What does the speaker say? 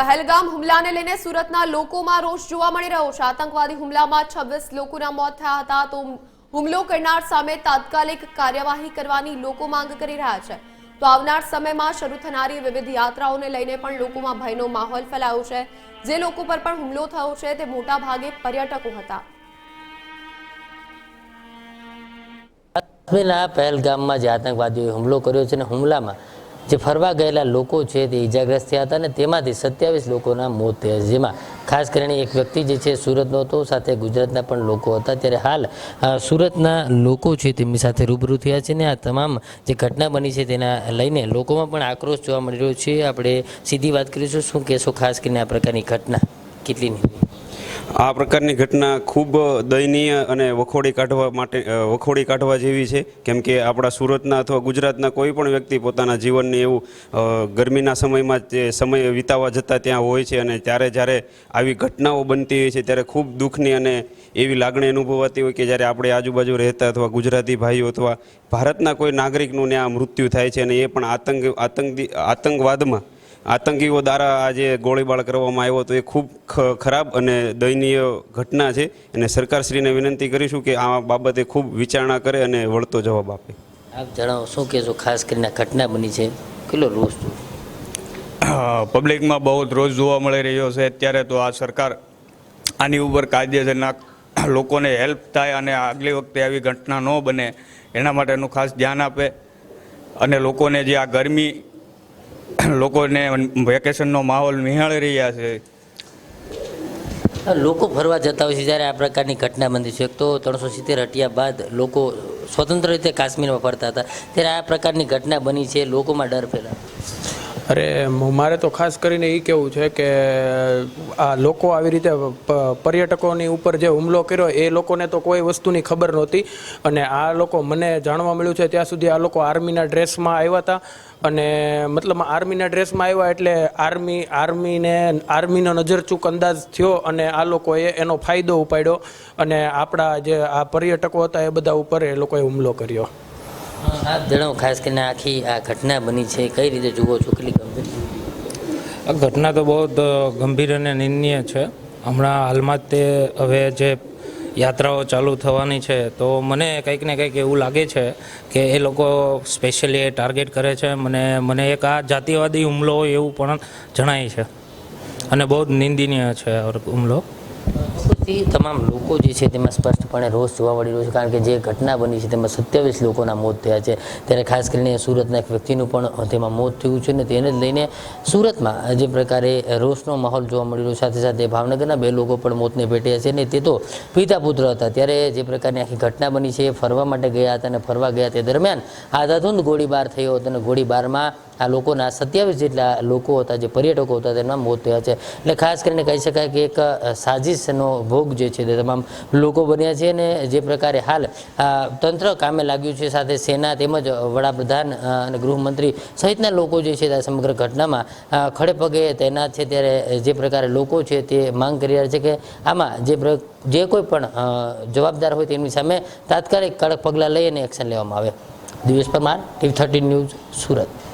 પહેલગામ હુમલાને લઈને સુરતના લોકોમાં રોષ જોવા મળી રહ્યો છે। આતંકવાદી હુમલામાં 26 લોકોના મોત થયા હતા તો હુમલો કરનાર સામે તાત્કાલિક કાર્યવાહી કરવાની લોકો માંગ કરી રહ્યા છે। તો આવનાર સમયમાં શરૂ થનારી વિવિધ યાત્રાઓને લઈને પણ લોકોમાં ભયનો માહોલ ફેલાયો છે। જે લોકો પર પણ હુમલો થયો છે તે મોટા ભાગે પર્યટકો હતા। પહેલગામમાં જે આતંકવાદીઓએ હુમલો કર્યો છે અને હુમલામાં જે ફરવા ગયેલા લોકો છે તે ઈજાગ્રસ્ત થયા હતા અને તેમાંથી 27 લોકોના મોત થયા છે, જેમાં ખાસ કરીને એક વ્યક્તિ જે છે સુરતનો હતો, સાથે ગુજરાતના પણ લોકો હતા। ત્યારે હાલ સુરતના લોકો છે તેમની સાથે રૂબરૂ થયા છે અને આ તમામ જે ઘટના બની છે તેના લઈને લોકોમાં પણ આક્રોશ જોવા મળી રહ્યો છે। આપણે સીધી વાત કરીશું, શું કહેશો ખાસ કરીને આ પ્રકારની ઘટના કેટલી નહીં? આ પ્રકારની ઘટના ખૂબ દયનીય અને વખોડી કાઢવા જેવી છે, કેમ કે આપણા સુરતના અથવા ગુજરાતના કોઈ પણ વ્યક્તિ પોતાના જીવનને એવું ગરમીના સમયમાં જે સમય વિતાવવા જતાં ત્યાં હોય છે અને જ્યારે આવી ઘટનાઓ બનતી હોય છે ત્યારે ખૂબ દુઃખની અને એવી લાગણી અનુભવાતી હોય કે જ્યારે આપણે આજુબાજુ રહેતા અથવા ગુજરાતી ભાઈઓ અથવા ભારતના કોઈ નાગરિકનું ત્યાં મૃત્યુ થાય છે અને એ પણ આતંકવાદમાં આતંકીઓ દ્વારા આજે ગોળીબાર કરવામાં આવ્યો તો એ ખૂબ ખરાબ અને દયનીય ઘટના છે અને સરકારશ્રીને વિનંતી કરીશું કે આ બાબતે ખૂબ વિચારણા કરે અને વળતો જવાબ આપે। આપ જણાવો, શું કહેશો ખાસ કરીને ઘટના બની છે, કેટલો રોષ? પબ્લિકમાં બહુ જ રોષ જોવા મળી રહ્યો છે અત્યારે। તો આ સરકાર આની ઉપર કાયદેસરના લોકોને હેલ્પ થાય અને આગલી વખતે આવી ઘટના ન બને એના માટેનું ખાસ ધ્યાન આપે અને લોકોને જે આ ગરમી લોકોને વેકેશનનો માહોલ નિહાળી રહ્યા છે। લોકો ફરવા જતા હોય છે જ્યારે આ પ્રકારની ઘટના બની છે, તો 370 હટ્યા બાદ લોકો સ્વતંત્ર રીતે કાશ્મીરમાં ફરતા હતા, ત્યારે આ પ્રકારની ઘટના બની છે, લોકોમાં ડર ફેલાયો। અરે મારે તો ખાસ કરીને એ કહેવું છે કે આ લોકો આવી રીતે પર્યટકોની ઉપર જે હુમલો કર્યો એ લોકોને તો કોઈ વસ્તુની ખબર નહોતી અને આ લોકો, મને જાણવા મળ્યું છે ત્યાં સુધી, આ લોકો આર્મીના ડ્રેસમાં આવ્યા હતા અને મતલબ આર્મીના ડ્રેસમાં આવ્યા એટલે આર્મીનો નજરચૂક અંદાજ થયો અને આ લોકોએ એનો ફાયદો ઉપાડ્યો અને આપણા જે આ પર્યટકો હતા એ બધા ઉપર એ લોકોએ હુમલો કર્યો। આપ જણાવો, ખાસ કરીને આખી આ ઘટના બની છે કઈ રીતે જુઓ છો, કેટલી ગંભીર? આ ઘટના તો બહુ ગંભીર અને નિંદનીય છે। હમણાં હાલમાં જ તે હવે જે યાત્રાઓ ચાલુ થવાની છે તો મને કંઈક ને કંઈક એવું લાગે છે કે એ લોકો સ્પેશિયલી એ ટાર્ગેટ કરે છે। મને એક આ જાતિવાદી હુમલો હોય એવું પણ જણાય છે અને બહુ જ નિંદનીય છે આ હુમલો। તમામ લોકો જે છે તેમાં સ્પષ્ટપણે રોષ જોવા મળી રહ્યો છે, કારણ કે જે ઘટના બની છે તેમાં 27 લોકોના મોત થયા છે। ત્યારે ખાસ કરીને સુરતના એક વ્યક્તિનું પણ તેમાં મોત થયું છે અને તેને જ લઈને સુરતમાં જે પ્રકારે રોષનો માહોલ જોવા મળી રહ્યો, સાથે સાથે ભાવનગરના 2 લોકો પણ મોતને ભેટ્યા છે અને તે તો પિતા પુત્ર હતા। ત્યારે જે પ્રકારની આખી ઘટના બની છે એ ફરવા માટે ગયા હતા અને ફરવા ગયા તે દરમિયાન આધાધૂંધ ગોળીબાર થયો હતો અને ગોળીબારમાં આ લોકોના 27 જેટલા લોકો હતા, જે પર્યટકો હતા, તેમના મોત થયા છે। એટલે ખાસ કરીને કહી શકાય કે એક સાજિશનો ભોગ જે છે તે તમામ લોકો બન્યા છે અને જે પ્રકારે હાલ તંત્ર કામે લાગ્યું છે, સાથે સેના તેમજ વડાપ્રધાન અને ગૃહમંત્રી સહિતના લોકો જે છે તે સમગ્ર ઘટનામાં ખડે પગે તૈનાત છે। ત્યારે જે પ્રકારે લોકો છે તે માંગ કરી રહ્યા છે કે આમાં જે કોઈ પણ જવાબદાર હોય તેમની સામે તાત્કાલિક કડક પગલાં લઈ અને એક્શન લેવામાં આવે। Divesh Parmar, TV13 news, Surat.